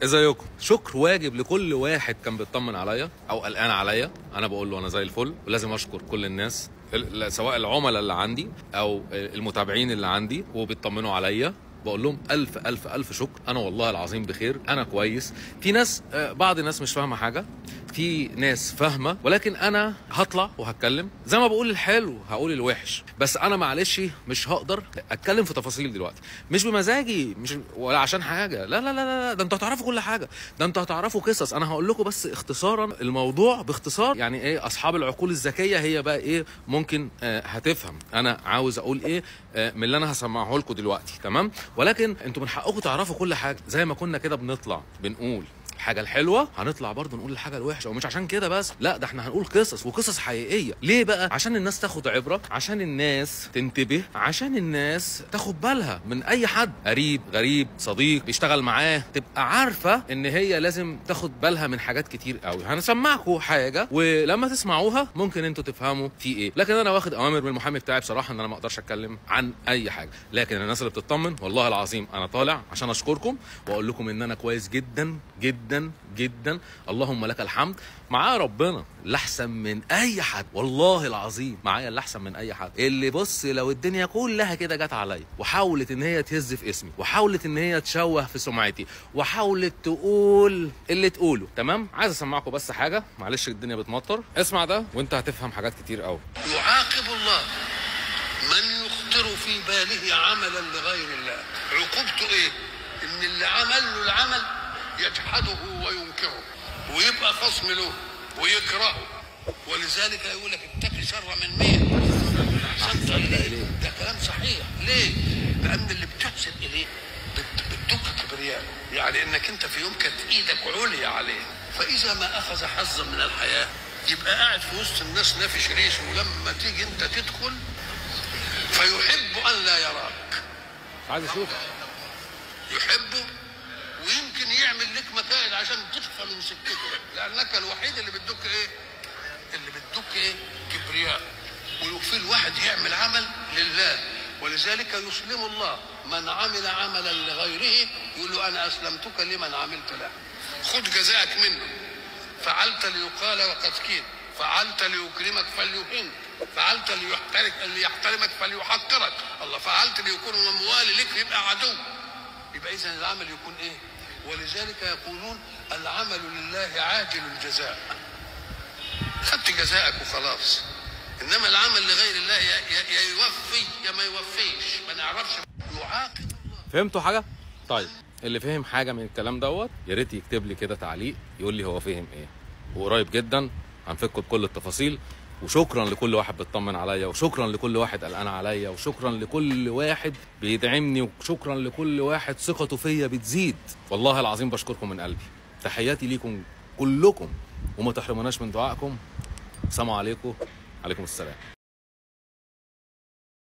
ازيكم؟ شكر واجب لكل واحد كان بيطمن عليا او قلقان عليا. انا بقول له انا زي الفل، ولازم اشكر كل الناس سواء العملاء اللي عندي او المتابعين اللي عندي وبيطمنوا عليا. بقول لهم الف الف الف شكر. انا والله العظيم بخير، انا كويس. في ناس بعض الناس مش فاهمه حاجه، في ناس فاهمه، ولكن انا هطلع وهتكلم زي ما بقول الحلو هقول الوحش. بس انا معلش مش هقدر اتكلم في تفاصيل دلوقتي، مش بمزاجي، مش ولا عشان حاجه، لا لا لا لا، ده انتوا هتعرفوا كل حاجه، ده انتوا هتعرفوا قصص. انا هقول لكم بس اختصارا الموضوع باختصار، يعني ايه اصحاب العقول الذكيه هي بقى ايه ممكن هتفهم انا عاوز اقول ايه من اللي انا هسمعه لكم دلوقتي، تمام؟ ولكن انتوا من حقكم تعرفوا كل حاجه، زي ما كنا كده بنطلع بنقول الحاجه الحلوه هنطلع برضه نقول الحاجه الوحشه، ومش عشان كده بس، لا ده احنا هنقول قصص وقصص حقيقيه. ليه بقى؟ عشان الناس تاخد عبره، عشان الناس تنتبه، عشان الناس تاخد بالها من اي حد قريب غريب صديق بيشتغل معاه، تبقى عارفه ان هي لازم تاخد بالها من حاجات كتير قوي. هنسمعكم حاجه ولما تسمعوها ممكن انتوا تفهموا في ايه. لكن انا واخد اوامر من المحامي بتاعي بصراحه ان انا ما اقدرش اتكلم عن اي حاجه. لكن الناس اللي بتطمن والله العظيم انا طالع عشان اشكركم واقول لكم ان انا كويس جدا جدا جدا، اللهم لك الحمد. معايا ربنا اللي احسن من اي حد، والله العظيم معايا اللي احسن من اي حد. اللي بص لو الدنيا كلها كده جت عليا وحاولت ان هي تهز في اسمي، وحاولت ان هي تشوه في سمعتي، وحاولت تقول اللي تقوله، تمام؟ عايز اسمعكم بس حاجه، معلش الدنيا بتمطر، اسمع ده وانت هتفهم حاجات كتير قوي. يعاقب الله من يخطر في باله عملا لغير الله. عقوبته ايه؟ ان اللي عمل له العمل يجحده وينكره ويبقى خصم له ويكرهه، ولذلك يقول لك اتقي شر من مين؟ احسنت اليه. ده كلام صحيح. ليه؟ لان اللي بتحسن اليه بتدق كبرياء، يعني انك انت في يوم كانت ايدك عليا عليه، فاذا ما اخذ حظا من الحياه يبقى قاعد في وسط الناس نافش ريشه، ولما تيجي انت تدخل فيحب ان لا يراك. عايز اشوفك. يحبه ويمكن يعمل لك مكائد عشان تخفى من سكته، لانك الوحيد اللي بتدك ايه؟ اللي بتدك ايه؟ كبرياء. وفي الواحد يعمل عمل لله، ولذلك يسلم الله من عمل عملا لغيره، يقول له انا اسلمتك لمن عملت له، خذ جزاءك منه. فعلت ليقال وقد كين، فعلت ليكرمك فليهن، فعلت ليحترمك فليحقرك، الله فعلت ليكون موالي لك يبقى عدو. يبقى اذا العمل يكون ايه؟ ولذلك يقولون العمل لله عاجل الجزاء، خدت جزاءك وخلاص. انما العمل لغير الله يا يوفي يا ما يوفيش، ما نعرفش. يعاقب الله. فهمتوا حاجه؟ طيب اللي فهم حاجه من الكلام دوت يا ريت يكتب لي كده تعليق يقول لي هو فهم ايه، وقريب جدا هنفكوا بكل التفاصيل. وشكرا لكل واحد بيطمن عليا، وشكرا لكل واحد قلقان عليا، وشكرا لكل واحد بيدعمني، وشكرا لكل واحد ثقته فيا بتزيد. والله العظيم بشكركم من قلبي. تحياتي ليكم كلكم، وما تحرموناش من دعائكم. السلام عليكم. عليكم السلام.